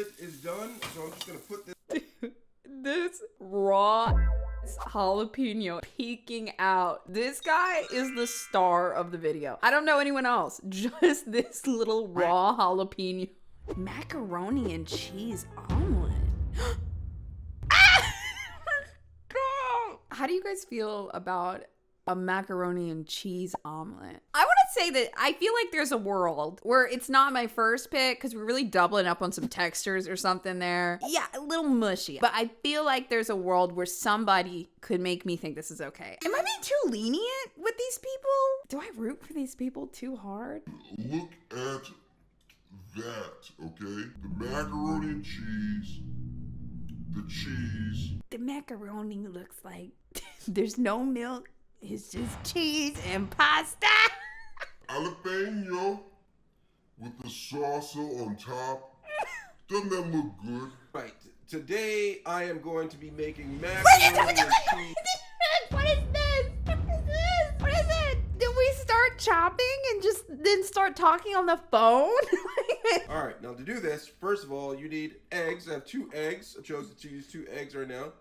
omelet is done, so I'm just gonna put this. This raw jalapeno peeking out. This guy is the star of the video. I don't know anyone else. Just this little raw jalapeno. Macaroni and cheese omelet. How do you guys feel about a macaroni and cheese omelet? I want to say that I feel like there's a world where it's not my first pick because we're really doubling up on some textures or something there. Yeah, a little mushy. But I feel like there's a world where somebody could make me think this is okay. Am I being too lenient with these people? Do I root for these people too hard? Look at that, okay? The macaroni and cheese, the cheese. The macaroni looks like there's no milk. It's just cheese and pasta. Jalapeno with the salsa on top. Doesn't that look good? Right. Today I am going to be making macaroni and cheese. What is this? What is this? What is it? Did we start chopping and just then start talking on the phone? All right. Now to do this, first of all, you need eggs. I have 2 eggs. I chose to use 2 eggs right now.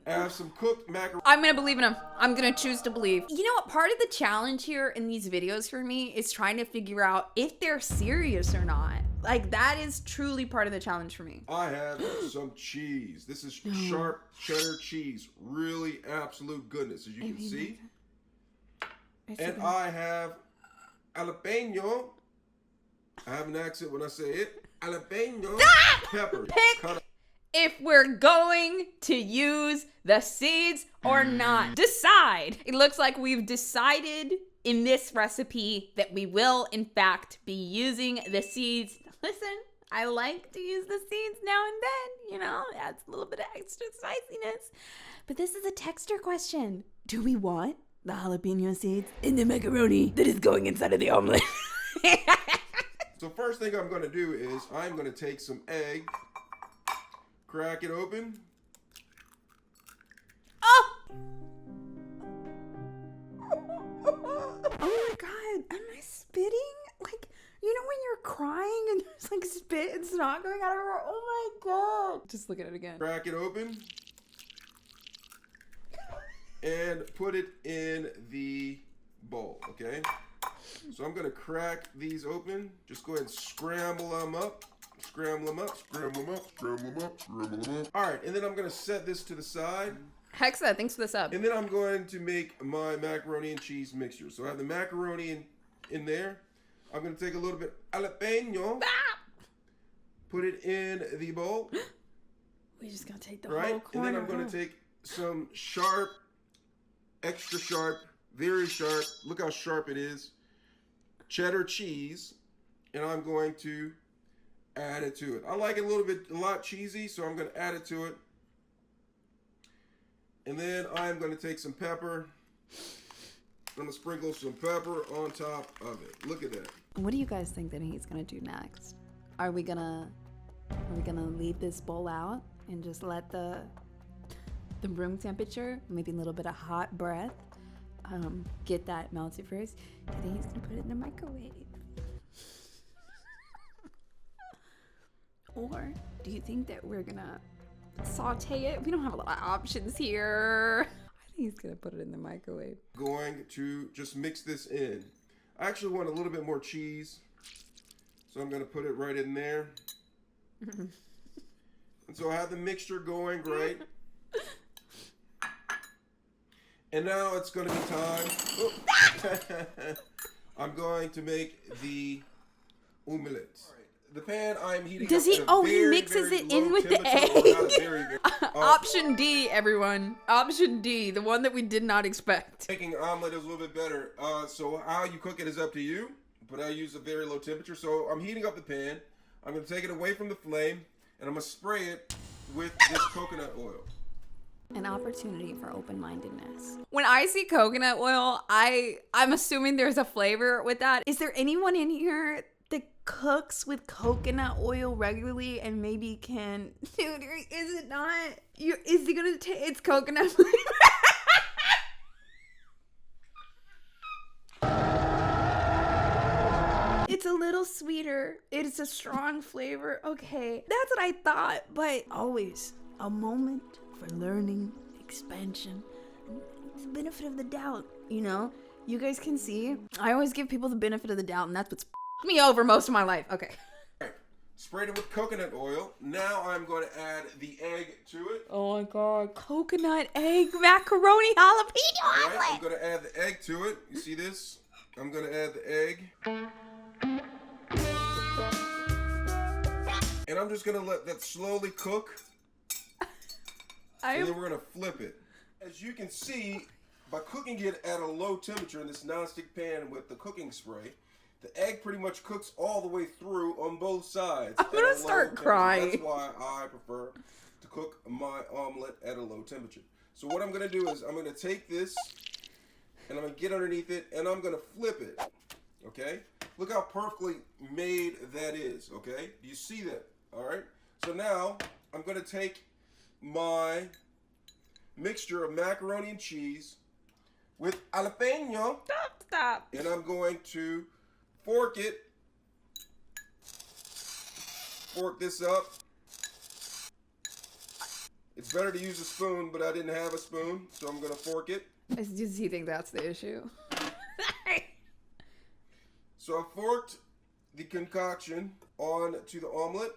I have some cooked macaroni. I'm gonna believe in him. I'm gonna choose to believe. You know what? Part of the challenge here in these videos for me is trying to figure out if they're serious or not. Like, that is truly part of the challenge for me. I have some cheese. This is sharp cheddar cheese. Really absolute goodness, as you can see. And I have jalapeno. I have an accent when I say it. Jalapeno pepper. Cut if we're going to use the seeds or not. Decide. It looks like we've decided in this recipe that we will, in fact, be using the seeds. Listen, I like to use the seeds now and then, you know, adds a little bit of extra spiciness. But this is a texture question. Do we want the jalapeno seeds in the macaroni that is going inside of the omelet? So first thing I'm going to do is I'm going to take some egg, crack it open. Oh! Oh my God, am I spitting? Like, you know when you're crying and there's like spit and snot going out of her? Oh my God. Just look at it again. Crack it open. And put it in the bowl, okay? So I'm gonna crack these open. Just go ahead and scramble them up. Scramble them up, scramble them up, scramble them up, scramble them up. All right, and then I'm gonna set this to the side. Hexa, thanks for the sub. And then I'm going to make my macaroni and cheese mixture. So I have the macaroni in there. I'm gonna take a little bit jalapeno, put it in the bowl. We just gotta take the right? whole corner. And then I'm gonna take some sharp, extra sharp, very sharp, look how sharp it is, cheddar cheese, and I'm going to add it to it. I like it a lot cheesy, so I'm going to add it to it. And then I'm going to take some pepper. I'm going to sprinkle some pepper on top of it. Look at that. What do you guys think that he's gonna do next? Are we gonna leave this bowl out and just let the room temperature, maybe a little bit of hot breath, get that melted first? I think he's gonna put it in the microwave. Or do you think that we're gonna saute it? We don't have a lot of options here. I think he's gonna put it in the microwave. Going to just mix this in. I actually want a little bit more cheese, so I'm gonna put it right in there. And so I have the mixture going, right? And now it's gonna be time. Oh. I'm going to make the omelet. The pan I'm heating. Does he? Oh, he mixes it in with the egg. Option D, everyone. Option D, the one that we did not expect. Making omelet is a little bit better. So how you cook it is up to you, but I use a very low temperature. So I'm heating up the pan. I'm gonna take it away from the flame, and I'm gonna spray it with this coconut oil. An opportunity for open-mindedness. When I see coconut oil, I'm assuming there's a flavor with that. Is there anyone in here that cooks with coconut oil regularly and maybe can, dude, is it not, is it gonna take, it's coconut flavor? It's It's a little sweeter. It's a strong flavor. Okay, that's what I thought. But always a moment for learning, expansion, the benefit of the doubt, you know? You guys can see, I always give people the benefit of the doubt, and that's what's me over most of my life. Okay. All right. Sprayed it with coconut oil. Now I'm going to add the egg to it. Oh my god, coconut egg macaroni jalapeno All right, I'm omelet. going to add the egg to it. You see this? I'm going to add the egg. And I'm just going to let that slowly cook. And then we're going to flip it. As you can see, by cooking it at a low temperature in this nonstick pan with the cooking spray, the egg pretty much cooks all the way through on both sides. I'm going to start crying. That's why I prefer to cook my omelet at a low temperature. So what I'm going to do is I'm going to take this and I'm going to get underneath it and I'm going to flip it. Okay? Look how perfectly made that is. Okay? Do you see that? All right? So now I'm going to take my mixture of macaroni and cheese with jalapeno. Stop. And I'm going to fork it. Fork this up. It's better to use a spoon, but I didn't have a spoon, so I'm going to fork it. Does he think that's the issue? So I forked the concoction onto the omelet,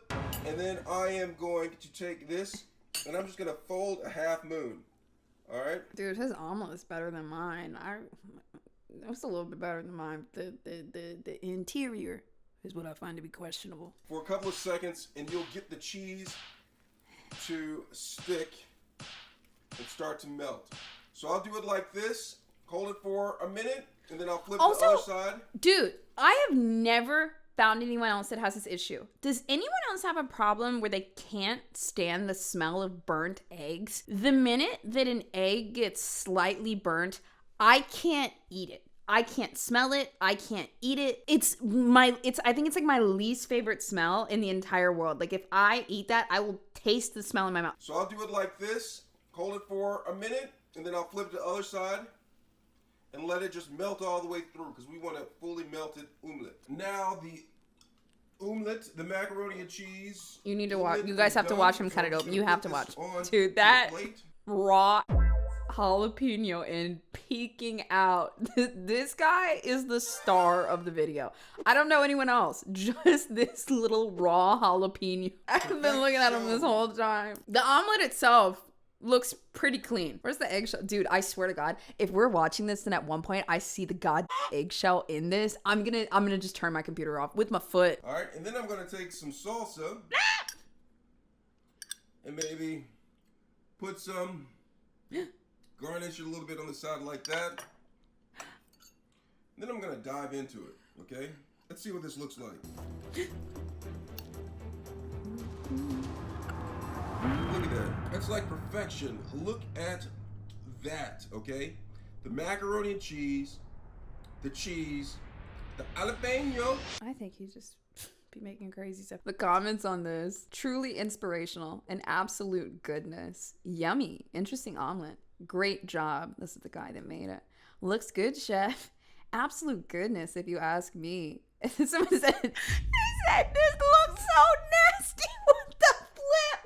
and then I am going to take this, and I'm just going to fold a half moon. All right? Dude, his omelet is better than mine. It's a little bit better than mine. The interior is what I find to be questionable. For a couple of seconds, and you'll get the cheese to stick and start to melt. So I'll do it like this, hold it for a minute, and then I'll flip the other side. Dude, I have never found anyone else that has this issue. Does anyone else have a problem where they can't stand the smell of burnt eggs? The minute that an egg gets slightly burnt, I can't eat it. I can't smell it. I can't eat it. I think it's like my least favorite smell in the entire world. Like if I eat that, I will taste the smell in my mouth. So I'll do it like this, hold it for a minute, and then I'll flip it to the other side and let it just melt all the way through because we want a fully melted omelet. Now the omelet, the macaroni and cheese. You need to watch. You guys have to watch him cut it open. You have to watch. Dude, that raw jalapeno and peeking out. This guy is the star of the video. I don't know anyone else. Just this little raw jalapeno. I've been looking at him this whole time. The omelet itself looks pretty clean. Where's the eggshell? Dude, I swear to God, if we're watching this and at one point I see the god eggshell in this, I'm gonna just turn my computer off with my foot. All right, and then I'm gonna take some salsa and maybe put some, garnish it a little bit on the side like that. And then I'm gonna dive into it, okay? Let's see what this looks like. Look at that. That's like perfection. Look at that, okay? The macaroni and cheese, the jalapeno. I think he just be making crazy stuff. The comments on this, truly inspirational and absolute goodness. Yummy. Interesting omelet. Great job. This is the guy that made it. Looks good, chef. Absolute goodness, if you ask me. Someone said, they said, this looks so nasty.